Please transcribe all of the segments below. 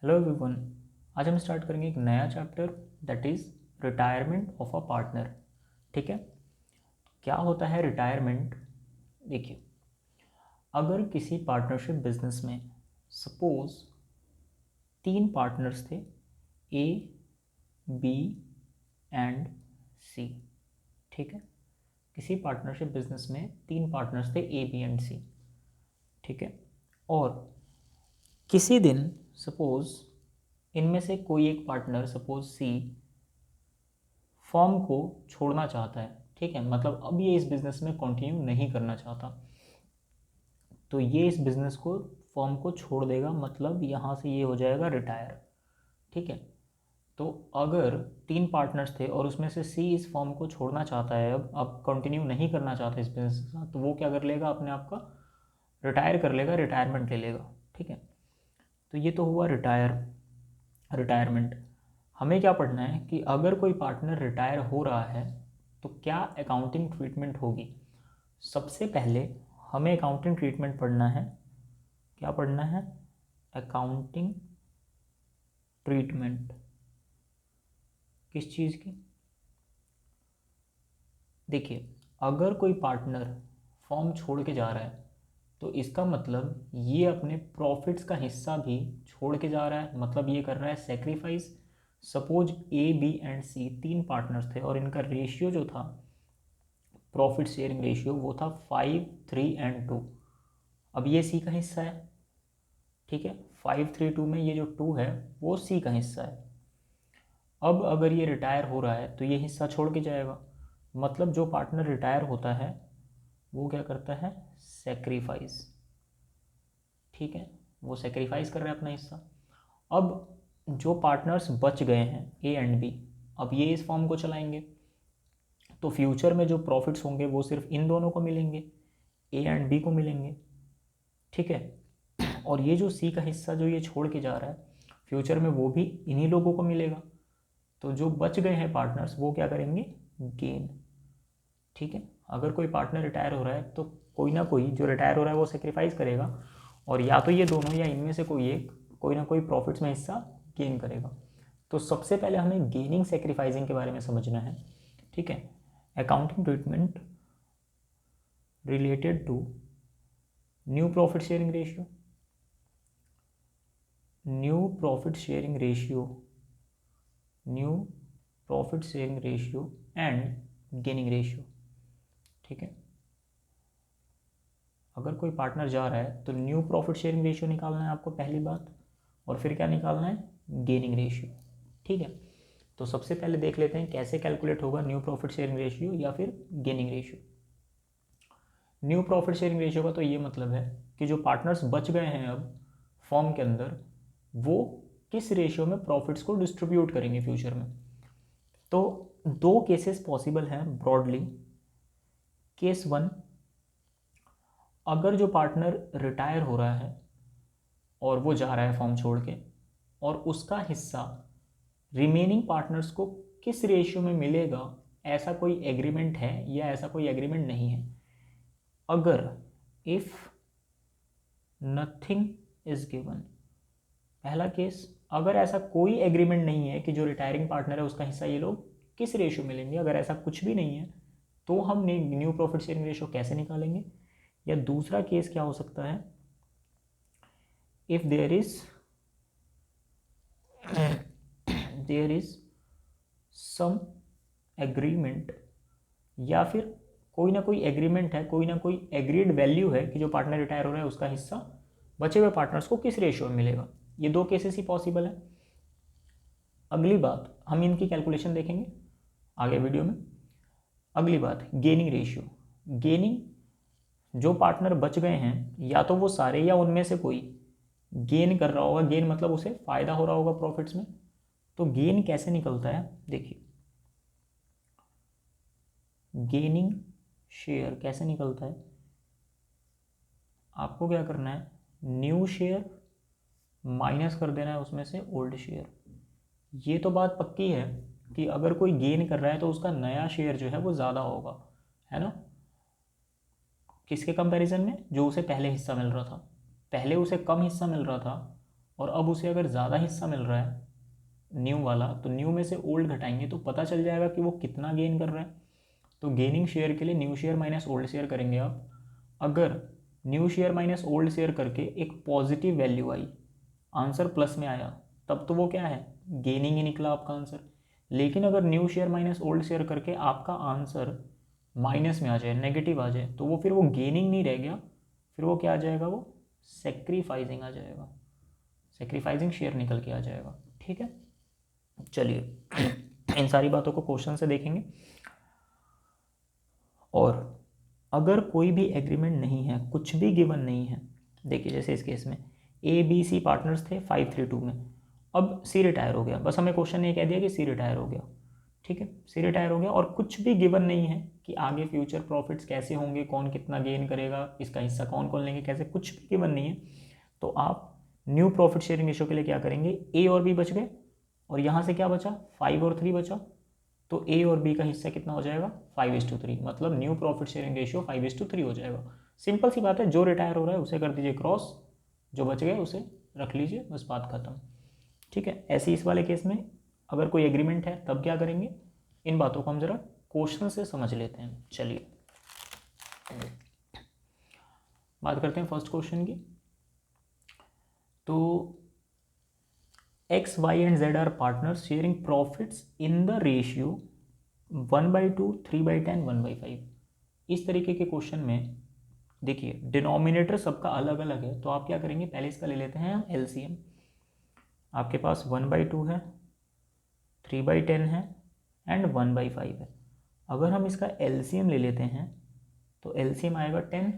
Hello everyone. आज हम start करेंगे एक नया chapter that is retirement of a partner. ठीक है, क्या होता है रिटायरमेंट? देखिए, अगर किसी पार्टनरशिप बिजनेस में सपोज 3 पार्टनर्स थे, ए, बी एंड सी। ठीक है, किसी पार्टनरशिप बिजनेस में 3 पार्टनर्स थे, ए, बी एंड सी। ठीक है, और किसी दिन सपोज इनमें से कोई एक पार्टनर, सपोज सी, फर्म को छोड़ना चाहता है। ठीक है, मतलब अब ये इस बिज़नेस में कंटिन्यू नहीं करना चाहता, तो ये इस बिज़नेस को, फर्म को छोड़ देगा, मतलब यहाँ से ये हो जाएगा रिटायर। ठीक है, तो अगर 3 पार्टनर्स थे और उसमें से सी इस फर्म को छोड़ना चाहता है, अब कंटिन्यू नहीं करना चाहता इस बिज़नेस के साथ, तो वो क्या कर लेगा, अपने आप का रिटायर कर लेगा, रिटायरमेंट ले लेगा। ठीक है, तो ये तो हुआ रिटायरमेंट। हमें क्या पढ़ना है कि अगर कोई पार्टनर रिटायर हो रहा है तो क्या अकाउंटिंग ट्रीटमेंट होगी। सबसे पहले हमें अकाउंटिंग ट्रीटमेंट पढ़ना है। क्या पढ़ना है? Accounting treatment. किस चीज़ की? देखिए, अगर कोई पार्टनर फॉर्म छोड़ के जा रहा है तो इसका मतलब ये अपने प्रॉफिट्स का हिस्सा भी छोड़ के जा रहा है, मतलब ये कर रहा है sacrifice. Suppose A, B and C 3 partners थे और इनका रेशियो जो था, प्रॉफिट शेयरिंग रेशियो, वो था 5, 3 एंड 2। अब ये सी का हिस्सा है। ठीक है, 5, 3, 2 में ये जो 2 है वो सी का हिस्सा है। अब अगर ये रिटायर हो रहा है तो ये हिस्सा छोड़ के जाएगा, मतलब जो पार्टनर रिटायर होता है वो क्या करता है? सेक्रीफाइस। ठीक है, वो सेक्रीफाइस कर रहा है अपना हिस्सा। अब जो पार्टनर्स बच गए हैं, ए एंड बी, अब ये इस फॉर्म को चलाएंगे, तो फ्यूचर में जो प्रॉफिट्स होंगे वो सिर्फ इन दोनों को मिलेंगे, ए एंड बी को मिलेंगे। ठीक है, और ये जो सी का हिस्सा जो ये छोड़ के जा रहा है, फ्यूचर में वो भी इन्हीं लोगों को मिलेगा। तो जो बच गए हैं पार्टनर्स वो क्या करेंगे? गेन। ठीक है, अगर कोई पार्टनर रिटायर हो रहा है तो कोई ना कोई जो रिटायर हो रहा है वो सेक्रीफाइस करेगा, और या तो ये दोनों या इनमें से कोई एक, कोई ना कोई प्रॉफिट्स में हिस्सा गेन करेगा। तो सबसे पहले हमें गेनिंग सेक्रीफाइसिंग के बारे में समझना है। ठीक है, accounting treatment related to new profit sharing ratio, new profit sharing ratio, new profit sharing ratio and gaining ratio. ठीक है, अगर कोई पार्टनर जा रहा है तो न्यू प्रॉफिट शेयरिंग रेशियो निकालना है आपको, पहली बात, और फिर क्या निकालना है? Gaining ratio. ठीक है, तो सबसे पहले देख लेते हैं कैसे कैलकुलेट होगा न्यू प्रॉफिट शेयरिंग रेशियो या फिर gaining ratio. New profit sharing ratio का तो ये मतलब है कि जो पार्टनर्स बच गए हैं अब फॉर्म के अंदर, वो किस रेशियो में प्रॉफिट्स को डिस्ट्रीब्यूट करेंगे फ्यूचर में। तो 2 केसेस पॉसिबल हैं ब्रॉडली। केस 1, अगर जो पार्टनर रिटायर हो रहा है और वो जा रहा है फॉर्म छोड़ के, और उसका हिस्सा रिमेनिंग पार्टनर्स को किस रेशियो में मिलेगा, ऐसा कोई एग्रीमेंट है या ऐसा कोई एग्रीमेंट नहीं है। अगर इफ नथिंग इज गिवन, पहला केस, अगर ऐसा कोई एग्रीमेंट नहीं है कि जो रिटायरिंग पार्टनर है उसका हिस्सा ये लोग किस रेशियो में लेंगे, अगर ऐसा कुछ भी नहीं है तो हम न्यू प्रॉफिट शेयरिंग रेशियो कैसे निकालेंगे। या दूसरा केस क्या हो सकता है? If there is some agreement, या फिर कोई ना कोई एग्रीमेंट है, कोई ना कोई एग्रीड वैल्यू है कि जो पार्टनर रिटायर हो रहा है उसका हिस्सा बचे हुए पार्टनर्स को किस रेशियो में मिलेगा। ये 2 केसेस ही पॉसिबल है। अगली बात, हम इनकी कैलकुलेशन देखेंगे आगे वीडियो में। अगली बात, गेनिंग रेशियो। गेनिंग, जो पार्टनर बच गए हैं या तो वो सारे या उनमें से कोई गेन कर रहा होगा, गेन मतलब उसे फ़ायदा हो रहा होगा प्रॉफिट्स में। तो गेन कैसे निकलता है? देखिए, गेनिंग शेयर कैसे निकलता है? आपको क्या करना है? न्यू शेयर माइनस कर देना है उसमें से ओल्ड शेयर। ये तो बात पक्की है कि अगर कोई गेन कर रहा है तो उसका नया शेयर जो है वो ज़्यादा होगा, है ना, किसके कंपैरिजन में? जो उसे पहले हिस्सा मिल रहा था। पहले उसे कम हिस्सा मिल रहा था और अब उसे अगर ज़्यादा हिस्सा मिल रहा है न्यू वाला, तो न्यू में से ओल्ड घटाएंगे तो पता चल जाएगा कि वो कितना गेन कर रहा है। तो गेनिंग शेयर के लिए new share minus old share करेंगे आप। अगर new share minus old share करके एक पॉजिटिव वैल्यू आई, आंसर प्लस में आया, तब तो वो क्या है, गेनिंग ही निकला आपका आंसर। लेकिन अगर new share minus old share करके आपका आंसर माइनस में आ जाए, नेगेटिव आ जाए, तो वो फिर वो गेनिंग नहीं रह गया, फिर वो क्या आ जाएगा, वो सेक्रीफाइसिंग आ जाएगा, सेक्रीफाइसिंग शेयर निकल के आ जाएगा। ठीक है, चलिए इन सारी बातों को क्वेश्चन से देखेंगे। और अगर कोई भी एग्रीमेंट नहीं है, कुछ भी गिवन नहीं है, देखिए जैसे इस केस में ABC पार्टनर्स थे 532 में, अब C रिटायर हो गया, बस हमें क्वेश्चन ने कह दिया कि C रिटायर हो गया। ठीक है, C रिटायर हो गया और कुछ भी गिवन नहीं है कि आगे फ्यूचर प्रॉफिट्स कैसे होंगे, कौन कितना गेन करेगा, इसका हिस्सा कौन कौन लेंगे, कैसे, कुछ भी गिवन नहीं है। तो आप न्यू प्रॉफिट शेयरिंग रेशियो के लिए क्या करेंगे, A और B बच गए और यहाँ से क्या बचा, 5 और 3 बचा, तो A और B का हिस्सा कितना हो जाएगा, 5:3, मतलब न्यू प्रॉफिट शेयरिंग रेशियो 5:3 हो जाएगा। सिंपल सी बात है, जो रिटायर हो रहा है उसे कर दीजिए क्रॉस, जो बच गए उसे रख लीजिए, बस बात खत्म। ठीक है, ऐसे इस वाले केस में अगर कोई एग्रीमेंट है तब क्या करेंगे, इन बातों को हम जरा क्वेश्चन से समझ लेते हैं। चलिए बात करते हैं फर्स्ट क्वेश्चन की। तो X, Y and Z are partners sharing profits in the ratio 1/2, 3/10, 1/5। इस तरीके के क्वेश्चन में देखिए डिनोमिनेटर सबका अलग अलग है, तो आप क्या करेंगे, पहले इसका ले लेते हैं LCM। आपके पास 1/2 है, 3/10 है एंड 1/5 है। अगर हम इसका LCM ले लेते हैं तो LCM आएगा 10।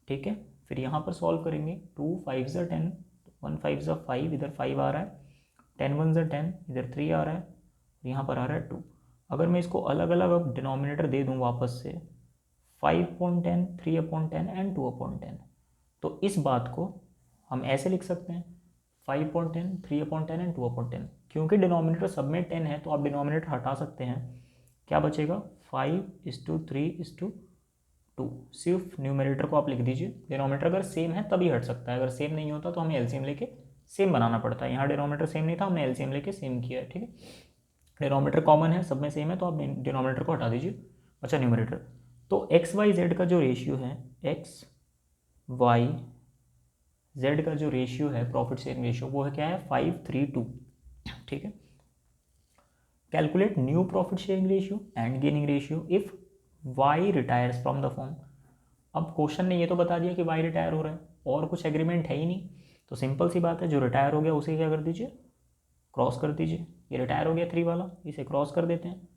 ठीक है, फिर यहाँ पर सॉल्व करेंगे, 2 5 ज़ा 10, 1 5 ज़ा 5, इधर 5 आ रहा है, 10 1 ज़ा 10, इधर 3 आ रहा है, यहाँ पर आ रहा है 2। अगर मैं इसको अलग अलग अब डिनोमिनेटर दे दूँ वापस से, 5/10, 3/10 एंड 2/10, तो इस बात को हम ऐसे लिख सकते हैं 5/10, 3/10 एंड 2/10। क्योंकि डिनोमिनेटर सब में 10 है तो आप डिनोमिनेटर हटा सकते हैं, क्या बचेगा, 5:3:2। सिर्फ न्यूमरेटर को आप लिख दीजिए, डिनोमिनेटर अगर सेम है तभी हट सकता है, अगर सेम नहीं होता तो हमें एलसीएम लेके सेम बनाना पड़ता है। यहाँ डिनोमिनेटर सेम नहीं था, हमने एलसीएम लेके सेम किया है। ठीक है, डिनोमिनेटर कॉमन है, सब में सेम है, तो आप डिनोमिनेटर को हटा दीजिए, अच्छा न्यूमरेटर। तो XYZ का जो रेशियो है, XYZ का जो रेशियो है प्रॉफिट शेयरिंग रेशियो, वो है क्या है, 5:3:2। ठीक है, calculate new profit sharing ratio and gaining ratio if Y retires from the firm. अब क्वेश्चन ने ये तो बता दिया कि Y रिटायर हो रहा है और कुछ एग्रीमेंट है ही नहीं, तो सिंपल सी बात है, जो रिटायर हो गया उसे क्या कर दीजिए, क्रॉस कर दीजिए। ये रिटायर हो गया 3 वाला, इसे क्रॉस कर देते हैं।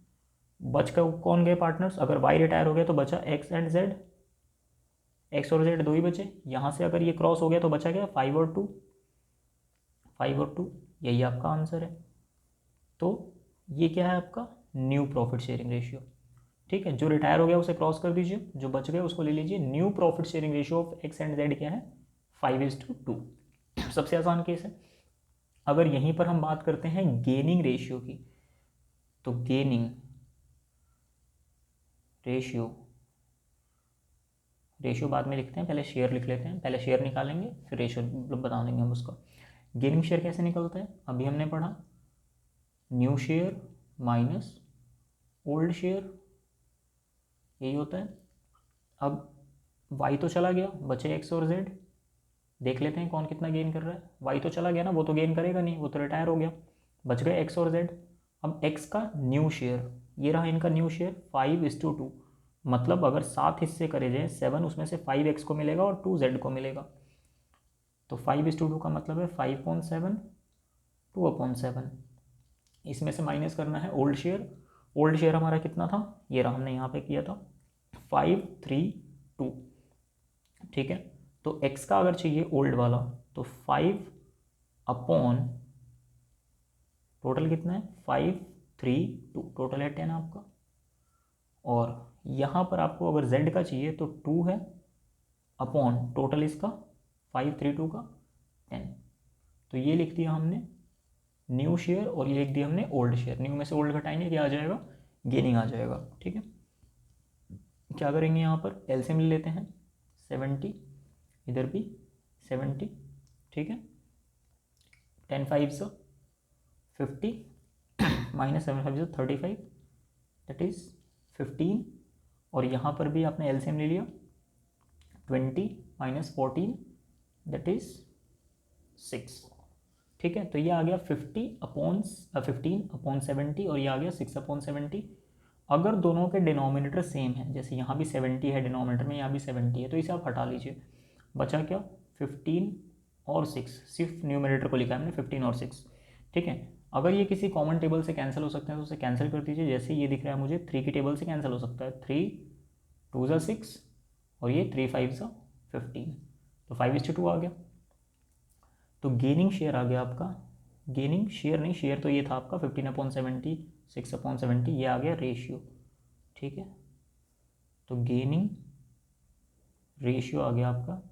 बच कर कौन गए पार्टनर्स, अगर Y रिटायर हो गया तो बचा X एंड Z, X और Z दो ही बचे। यहाँ से अगर ये क्रॉस हो गया तो बचा गया 5 और 2, 5 और 2, यही आपका आंसर है। तो ये क्या है आपका न्यू प्रॉफिट शेयरिंग रेशियो। ठीक है, जो रिटायर हो गया उसे क्रॉस कर दीजिए, जो बच गए उसको ले लीजिए। New profit sharing ratio of X and Z क्या है, 5:2। सबसे आसान केस है। अगर यहीं पर हम बात करते हैं गेनिंग रेशियो की, तो गेनिंग रेशियो बाद में लिखते हैं, पहले शेयर लिख लेते हैं, पहले शेयर निकालेंगे फिर रेशियो बता देंगे हम उसका। गेनिंग शेयर कैसे निकलता है, अभी हमने पढ़ा, new share minus old share, यही होता है। अब Y तो चला गया, बचे X और Z, देख लेते हैं कौन कितना गेन कर रहा है। Y तो चला गया ना, वो तो गेन करेगा नहीं, वो तो रिटायर हो गया, बच गए X और Z। अब X का न्यू शेयर, ये रहा इनका न्यू शेयर 5:2, मतलब अगर 7 हिस्से करे जाए 7, उसमें से 5X को मिलेगा और 2Z को मिलेगा, तो 5:2 का मतलब है 5/7, 2/7। इसमें से माइनस करना है ओल्ड शेयर। ओल्ड शेयर हमारा कितना था, ये रहा, हमने यहाँ पे किया था 5:3:2। ठीक है, तो x का अगर चाहिए ओल्ड वाला तो 5/, टोटल कितना है 5:3:2, टोटल है 10 आपका। और यहाँ पर आपको अगर z का चाहिए तो 2 है अपॉन टोटल इसका 5:3:2 का 10। तो ये लिख दिया हमने न्यू शेयर और ये लिख दिया हमने ओल्ड शेयर। न्यू में से ओल्ड घटाएंगे क्या आ जाएगा, गेनिंग आ जाएगा। ठीक है, क्या करेंगे यहाँ पर एलसीएम ले लेते हैं, 70, इधर भी 70। ठीक है, 10 5 50 माइनस 7 5 35, दैट इज़ 15, और यहाँ पर भी आपने एलसीएम ले लिया 20 माइनस 14, दैट इज़ 6। ठीक है, तो ये आ गया 15/70 और ये आ गया 6/70। अगर दोनों के डिनोमिनेटर सेम है, जैसे यहाँ भी 70 है डिनोमिनेटर में, यहाँ भी 70 है, तो इसे आप हटा लीजिए, बचा क्या 15 और 6, सिर्फ न्यूमिनेटर को लिखा है हमने 15 और 6। ठीक है, अगर ये किसी कॉमन टेबल से कैंसिल हो सकते हैं तो उसे कैंसिल कर दीजिए। जैसे ये दिख रहा है मुझे 3 की टेबल से कैंसिल हो सकता है, 3 2 ज़ा 6 और ये 3 5 ज़ा 15, तो 5:2 आ गया। तो गेनिंग शेयर आ गया आपका, गेनिंग शेयर नहीं, शेयर तो ये था आपका 15/70 6/70, ये आ गया रेशियो। ठीक है, तो गेनिंग रेशियो आ गया आपका,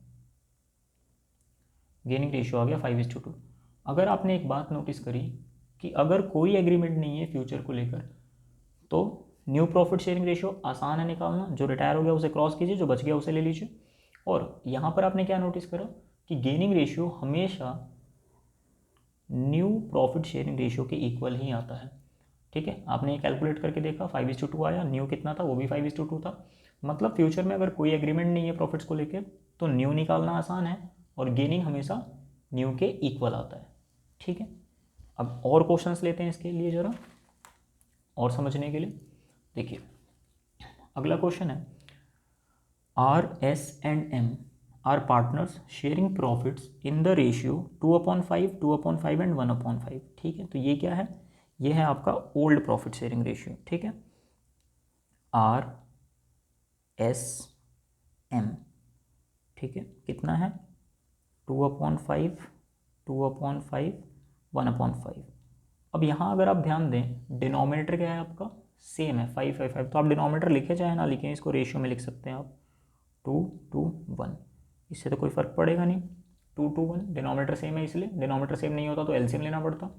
गेनिंग रेशियो आ गया 5:2। अगर आपने एक बात नोटिस करी कि अगर कोई एग्रीमेंट नहीं है फ्यूचर को लेकर, तो न्यू प्रॉफिट शेयरिंग रेशियो आसान है निकालना, जो रिटायर हो गया उसे क्रॉस कीजिए, जो बच गया उसे ले लीजिए। और यहाँ पर आपने क्या नोटिस करा कि गेनिंग रेशियो हमेशा न्यू प्रॉफिट शेयरिंग रेशियो के इक्वल ही आता है। ठीक है, आपने कैलकुलेट करके देखा 5:2 आया, न्यू कितना था वो भी 5:2 था। मतलब फ्यूचर में अगर कोई एग्रीमेंट नहीं है प्रॉफिट्स को लेकर तो न्यू निकालना आसान है और गेनिंग हमेशा न्यू के इक्वल आता है। ठीक है, अब और क्वेश्चंस लेते हैं इसके लिए ज़रा और समझने के लिए। देखिए अगला क्वेश्चन है, R.S. and M are partners sharing profits in the ratio 2/5, 2/5 and 1/5। ठीक है, तो ये क्या है, ये है आपका ओल्ड प्रॉफिट शेयरिंग रेशियो। ठीक है, R.S.M, ठीक है, कितना है 2/5, 2/5, 1/5। अब यहाँ अगर आप ध्यान दें डिनोमिनेटर क्या है आपका, सेम है 5 5 5, तो आप डिनोमिनेटर लिखे चाहे ना लिखें, इसको रेशियो में लिख सकते हैं आप 2 to 1, इससे तो कोई फ़र्क पड़ेगा नहीं। 2 to 1 डिनोमिनेटर सेम है, इसलिए डिनोमिनेटर सेम नहीं होता तो एलसीएम लेना पड़ता।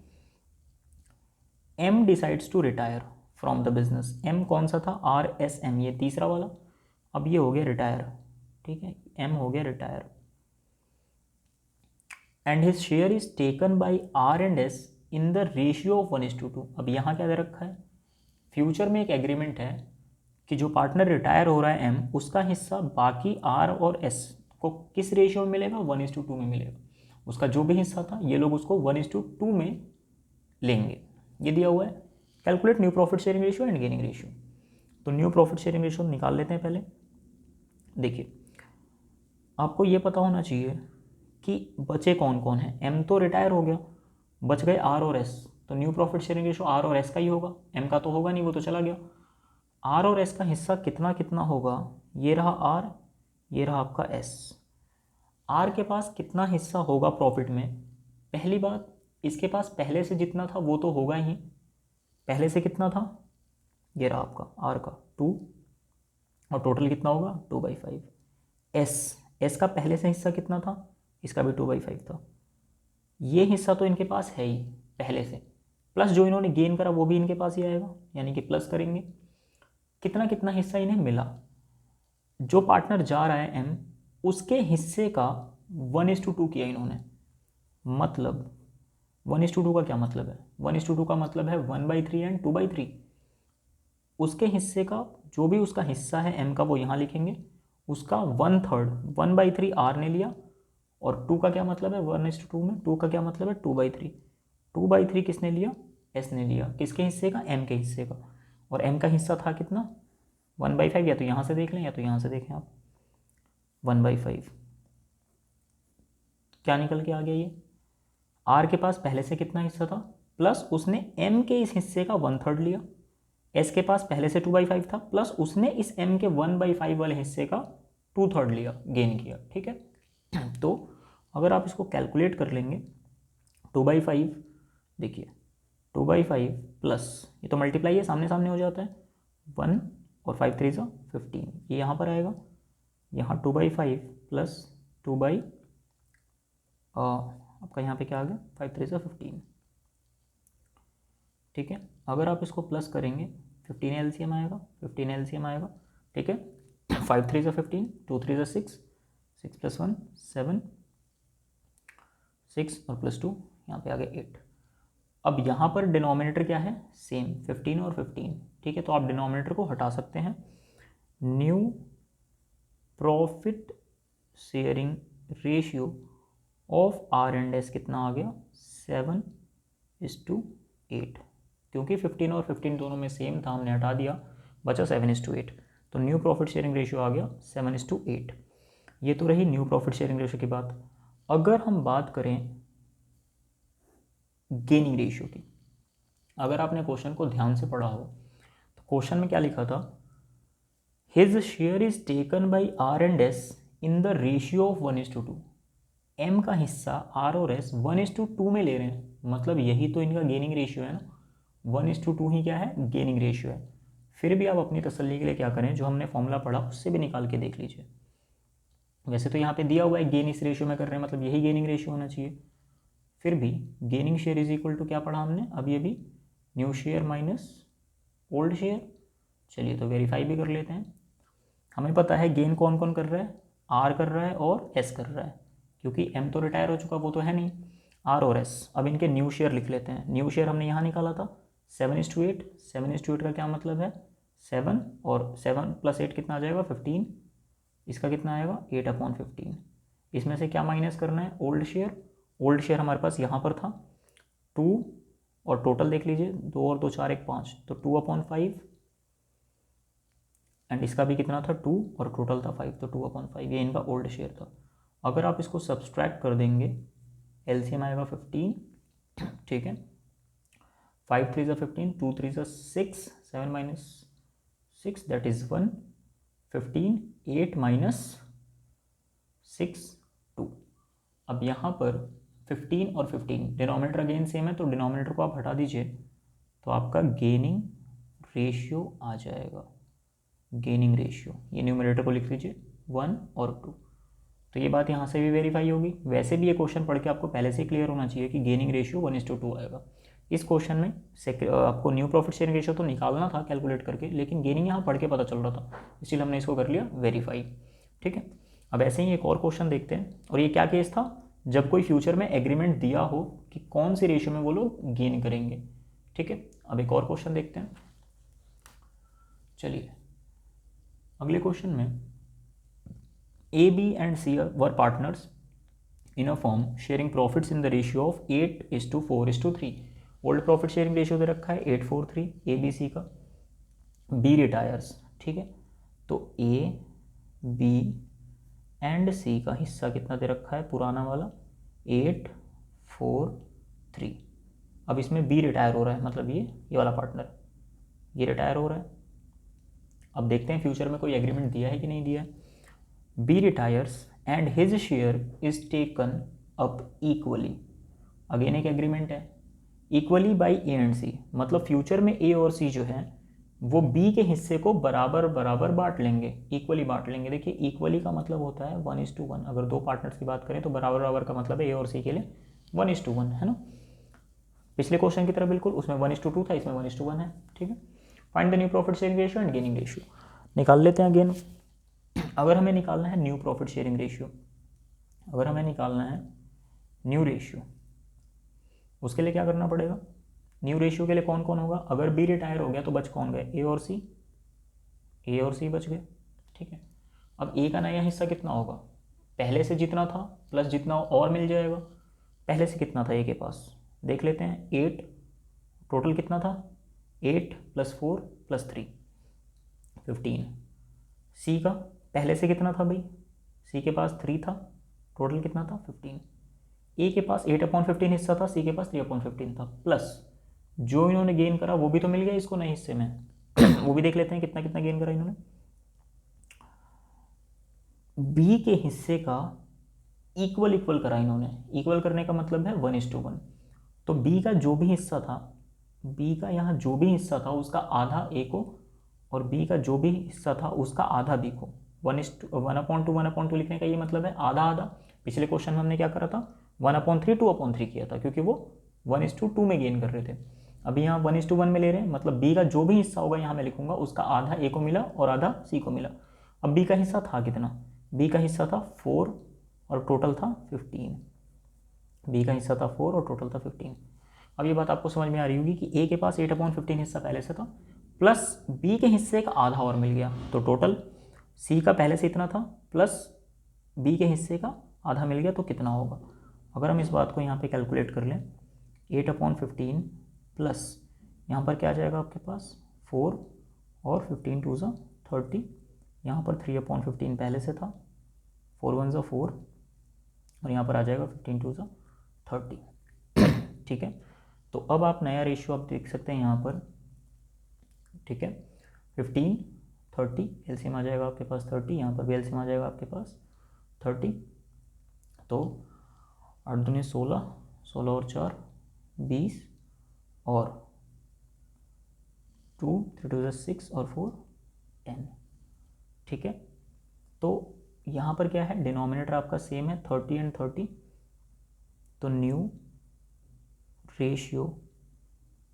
M decides to retire from the business, M कौन सा था, RSM, ये तीसरा वाला, अब ये हो गया रिटायर। ठीक है, M हो गया retire, and his share is taken by R&S in the ratio of 1:2। अब यहाँ क्या दे रखा है, फ्यूचर में एक एग्रीमेंट है कि जो पार्टनर रिटायर हो रहा है M, उसका हिस्सा बाकी R और S को किस रेशियो में मिलेगा, 1:2 में मिलेगा। उसका जो भी हिस्सा था ये लोग उसको 1:2 में लेंगे, ये दिया हुआ है। Calculate new profit sharing ratio and gaining ratio, तो न्यू प्रॉफिट शेयरिंग रेशियो निकाल लेते हैं पहले। देखिए आपको ये पता होना चाहिए कि बचे कौन कौन है, M तो रिटायर हो गया, बच गए R और S, तो new profit sharing ratio R और S का ही होगा, M का तो होगा नहीं, वो तो चला गया। R और S का हिस्सा कितना कितना होगा, ये रहा R, ये रहा आपका S। R के पास कितना हिस्सा होगा प्रॉफिट में, पहली बात इसके पास पहले से जितना था वो तो होगा ही, पहले से कितना था, ये रहा आपका R का 2, और टोटल कितना होगा 2/5। S का पहले से हिस्सा कितना था, इसका भी 2/5 था। ये हिस्सा तो इनके पास है ही पहले से, प्लस जो इन्होंने गेन करा वो भी इनके पास ही आएगा, यानी कि प्लस करेंगे, कितना कितना हिस्सा इन्हें मिला। जो पार्टनर जा रहा है M, उसके हिस्से का 1:2 किया इन्होंने, मतलब 1:2 का क्या मतलब है, 1:2 का मतलब है 1/3 एंड 2/3। उसके हिस्से का जो भी उसका हिस्सा है M का वो यहाँ लिखेंगे, उसका 1/3 1/3 R ने लिया, और 2 का क्या मतलब है 1:2 में, 2 का क्या मतलब है 2/3, 2/3 किसने लिया, S ने लिया, किसके हिस्से का, M के हिस्से का, और M का हिस्सा था कितना 1/5, या तो यहाँ से देख लें या तो यहाँ से देखें आप, 1/5 क्या निकल के आ गया, ये R के पास पहले से कितना हिस्सा था, प्लस उसने M के इस हिस्से का 1/3 लिया, S के पास पहले से 2/5 था, प्लस उसने इस M के 1/5 वाले हिस्से का 2/3 लिया, गेन किया। ठीक है, तो अगर आप इसको कैलकुलेट कर लेंगे 2/5, देखिए 2/5 प्लस ये तो मल्टीप्लाई है, सामने सामने हो जाता है, 1 और 5 3 15, ये यहाँ पर आएगा, यहाँ 2/5 प्लस 2 बाई आपका यहाँ पे क्या आ गया 5 3 15। ठीक है, अगर आप इसको प्लस करेंगे 15 LCM आएगा, 15 LCM आएगा। ठीक है, 5 3 15, 2 3 6, 6 + 1 7, 6 और +2 यहाँ पे आ गया 8। अब यहाँ पर डिनोमिनेटर क्या है, सेम 15 और 15, ठीक है। तो आप डिनोमिनेटर को हटा सकते हैं। New profit sharing ratio of R and S कितना आ गया, 7:8, क्योंकि 15 और 15 दोनों में सेम था, हमने हटा दिया, बचा 7:8। तो न्यू प्रॉफिट शेयरिंग रेशियो आ गया 7:8। ये तो रही न्यू प्रॉफिट शेयरिंग रेशियो की बात। अगर हम बात करें गेनिंग रेशियो की, अगर आपने क्वेश्चन को ध्यान से पढ़ा हो तो क्वेश्चन में क्या लिखा था, his share is taken by R and S in the ratio of 1:2। M का हिस्सा आर और एस 1:2 में ले रहे हैं, मतलब यही तो इनका गेनिंग रेशियो है ना, 1:2 ही क्या है, गेनिंग रेशियो है। फिर भी आप अपनी तसल्ली के लिए क्या करें, जो हमने फॉर्मूला पढ़ा उससे भी निकाल के देख लीजिए। वैसे तो यहाँ पे दिया हुआ है गेन इस रेशियो में कर रहे हैं, मतलब यही गेनिंग रेशियो होना चाहिए। फिर भी gaining share is equal to क्या पढ़ा हमने अभी new share minus old share. चलिए तो वेरीफाई भी कर लेते हैं। हमें पता है गेन कौन कौन कर रहा है, आर कर रहा है और एस कर रहा है, क्योंकि एम तो रिटायर हो चुका, वो तो है नहीं, आर और एस। अब इनके न्यू शेयर लिख लेते हैं। न्यू शेयर हमने यहाँ निकाला था 7:8। 7:8 का क्या मतलब है, 7, और 7 + 8 कितना आ जाएगा, 15। इसका कितना आएगा, 8/15। इसमें से क्या माइनस करना है, ओल्ड शेयर। ओल्ड शेयर हमारे पास यहाँ पर था 2, और टोटल देख लीजिए, 2 और 2 4 1 5, तो 2/5, एंड इसका भी कितना था 2, और टोटल था 5, तो 2/5, ये इनका ओल्ड शेयर था। अगर आप इसको सब्सट्रैक्ट कर देंगे, एलसीएम आएगा 15, ठीक है। 5 3 15, 2 3 6, 7 - 6 दैट इज 1, 15, 8 - 6 2। अब यहाँ पर 15 और 15 डिनोमिनेटर अगेन सेम है, तो डिनोमिनेटर को आप हटा दीजिए, तो आपका गेनिंग रेशियो आ जाएगा। गेनिंग रेशियो, ये न्यूमरेटर को लिख लीजिए 1 और 2। तो ये बात यहाँ से भी वेरीफाई होगी। वैसे भी ये क्वेश्चन पढ़ के आपको पहले से क्लियर होना चाहिए कि गेनिंग रेशियो 1:2 आएगा। इस क्वेश्चन में आपको न्यू प्रॉफिट शेयरिंग रेशियो तो निकालना था कैलकुलेट करके, लेकिन गेनिंग यहाँ पढ़ के पता चल रहा था, इसलिए हमने इसको कर लिया वेरीफाई, ठीक है। अब ऐसे ही एक और क्वेश्चन देखते हैं, और ये क्या केस था, जब कोई फ्यूचर में एग्रीमेंट दिया हो कि कौन सी रेशियो में वो लोग गेन करेंगे, ठीक है। अब एक और क्वेश्चन देखते हैं। चलिए अगले क्वेश्चन में, A, B and C were partners in a firm sharing profits in the ratio of 8:4:3। Old profit sharing ratio दे रखा है 8:4:3 A B C का। B रिटायर्स, ठीक है। तो A B एंड C का हिस्सा कितना दे रखा है, पुराना वाला 8:4:3। अब इसमें B रिटायर हो रहा है, मतलब ये वाला पार्टनर ये रिटायर हो रहा है। अब देखते हैं फ्यूचर में कोई एग्रीमेंट दिया है कि नहीं दिया है। B retires and his share is taken up equally। Again एक एग्रीमेंट है, equally by A and C, मतलब फ्यूचर में A और C जो है वो B के हिस्से को बराबर बराबर बांट लेंगे, इक्वली बांट लेंगे। देखिए इक्वली का मतलब होता है 1:1। अगर दो पार्टनर्स की बात करें तो बराबर बराबर का मतलब है A और C के लिए 1:1, है ना। पिछले क्वेश्चन की तरह बिल्कुल, उसमें 1:2 था, इसमें 1:1 है, ठीक है। Find the new profit sharing ratio and gaining ratio, निकाल लेते हैं अगेन। अगर हमें निकालना है न्यू प्रॉफिट शेयरिंग रेशियो, अगर हमें निकालना है न्यू रेशियो, उसके लिए क्या करना पड़ेगा, न्यू रेशियो के लिए कौन कौन होगा, अगर बी रिटायर हो गया तो बच कौन गए, ए और सी बच गए, ठीक है। अब ए का नया हिस्सा कितना होगा, पहले से जितना था प्लस जितना और मिल जाएगा। पहले से कितना था ए के पास, देख लेते हैं 8, टोटल कितना था 8 + 4 + 3 15। सी का पहले से कितना था भाई, सी के पास 3 था, टोटल कितना था 15। ए के पास 8/15 हिस्सा था, सी के पास 3/15 था, प्लस जो इन्होंने गेन करा वो भी तो मिल गया इसको नए हिस्से में वो भी देख लेते हैं कितना कितना गेन करा इन्होंने। बी के हिस्से का इक्वल करा इन्होंने, इक्वल करने का मतलब है 1:1। तो बी का जो भी हिस्सा था, बी का यहाँ जो भी हिस्सा था उसका आधा ए को, और बी का जो भी हिस्सा था उसका आधा बी को। 1:2 लिखने का ये मतलब है आधा आधा। पिछले क्वेश्चन में हमने क्या करा था, 1/3 2/3 किया था, क्योंकि वो 1:2 में गेन कर रहे थे। अभी यहाँ 1:1 में ले रहे हैं, मतलब बी का जो भी हिस्सा होगा यहाँ मैं लिखूंगा उसका आधा ए को मिला और आधा सी को मिला। अब बी का हिस्सा था कितना, बी का हिस्सा था 4 और टोटल था 15। बी का हिस्सा था 4 और टोटल था 15। अब ये बात आपको समझ में आ रही होगी कि ए के पास 8/15 हिस्सा पहले से था, प्लस बी के हिस्से का आधा और मिल गया, तो टोटल सी का पहले से इतना था प्लस बी के हिस्से का आधा मिल गया, तो कितना होगा। अगर हम इस बात को यहाँ पे कैलकुलेट कर लें, 8/15 प्लस यहाँ पर क्या आ जाएगा आपके पास 4 और 15 2 ज़ा 30, यहाँ पर 3/15 पहले से था, 4 1 ज़ा 4 और यहाँ पर आ जाएगा 15 2 ज़ा 30। ठीक है, तो अब आप नया रेशियो आप देख सकते हैं यहाँ पर। ठीक है, 15 30 एलसीएम आ जाएगा आपके पास 30, यहाँ पर भी एलसीएम आ जाएगा आपके पास 30। तो 8 दूनी 16, 16 और 4 20 और 2 3 2 6 और 4 10। ठीक है, तो यहाँ पर क्या है, डिनोमिनेटर आपका सेम है 30 एंड 30, तो new ratio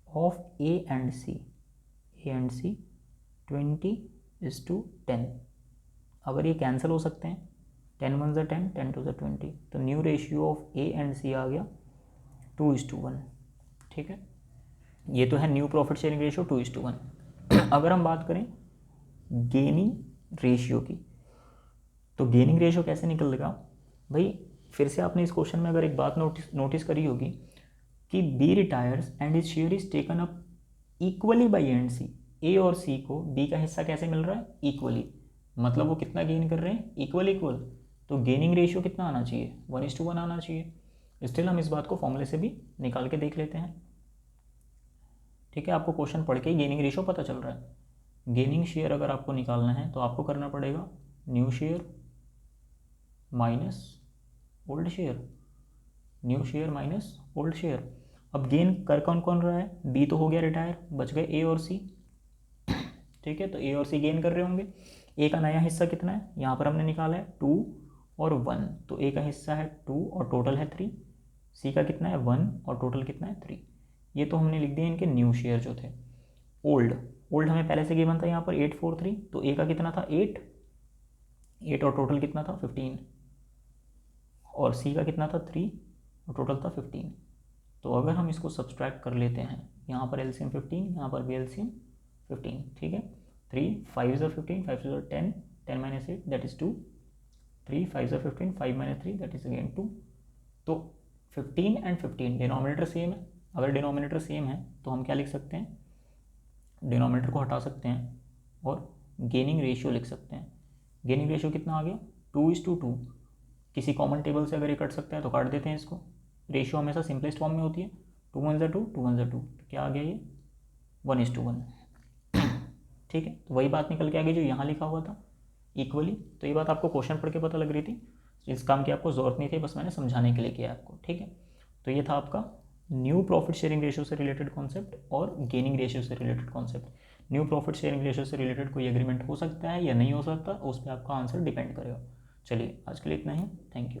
of A and C 20:10। अगर ये कैंसिल हो सकते हैं, 10 1 ज़ा 10, 10 2 ज़ा 20, तो new ratio of A and C आ गया 2:1। ठीक है, ये तो है न्यू प्रॉफिट शेयरिंग रेशियो 2:1। अगर हम बात करें गेनिंग रेशियो की, तो गेनिंग रेशियो कैसे निकलेगा भाई, फिर से आपने इस क्वेश्चन में अगर एक बात नोटिस करी होगी कि B retires and his share is taken up equally by A and C. A और सी को बी का हिस्सा कैसे मिल रहा है, इक्वली, मतलब वो कितना गेन कर रहे हैं, इक्वल। तो गेनिंग रेशियो कितना आना चाहिए, 1:1 आना चाहिए। स्टिल हम इस बात को फॉर्मूले से भी निकाल के देख लेते हैं। ठीक है, आपको क्वेश्चन पढ़ के ही गेनिंग रेशियो पता चल रहा है। गेनिंग शेयर अगर आपको निकालना है तो आपको करना पड़ेगा new share minus old share, new share minus old share. अब गेन कर कौन कौन रहा है, बी तो हो गया रिटायर, बच गए ए और सी। ठीक है, तो ए और सी गेन कर रहे होंगे। ए का नया हिस्सा कितना है, यहाँ पर हमने निकाला है 2 और 1, तो ए का हिस्सा है 2 और टोटल है 3। सी का कितना है 1 और टोटल कितना है 3। ये तो हमने लिख दिया इनके न्यू शेयर जो थे। ओल्ड हमें पहले से गिवन था यहाँ पर 843, तो ए का कितना था 8 और टोटल कितना था 15, और सी का कितना था 3 और टोटल था 15। तो अगर हम इसको सब्सट्रैक्ट कर लेते हैं, यहाँ पर एलसीएम 15, यहाँ पर भी एलसीएम 15। ठीक है, 3 5 ज़ा 15, 5 ज़ा 10, 10 - 8 दैट इज़ 2, 3 5 ज़ा 15, 5 - 3 दैट इज़ अगेन 2। तो 15 एंड 15 डिनोमिनेटर सेम है। अगर डिनोमिनेटर सेम है तो हम क्या लिख सकते हैं, डिनोमिनेटर को हटा सकते हैं और गेनिंग रेशियो लिख सकते हैं। गेनिंग रेशियो कितना आ गया 2:2। किसी कॉमन टेबल से अगर ये कट सकता है तो काट देते हैं इसको। रेशियो हमेशा सिंपलेस्ट फॉर्म में होती है, 2 1 ज़ा 2, 2 1 ज़ा 2, तो क्या आ गया ये 1:1। ठीक है, तो वही बात निकल के आ गई जो यहाँ लिखा हुआ था इक्वली। तो ये बात आपको क्वेश्चन पढ़ के पता लग रही थी, इस काम की आपको ज़रूरत नहीं थी, बस मैंने समझाने के लिए किया आपको। ठीक है, तो ये था आपका न्यू प्रॉफिट शेयरिंग रेशियो से रिलेटेड कॉन्सेप्ट और गेनिंग रेशियो से related concept. New profit sharing ratio से रिलेटेड कोई एग्रीमेंट हो सकता है या नहीं हो सकता, उस पर आपका आंसर डिपेंड करेगा। चलिए आज के लिए इतना ही, थैंक यू।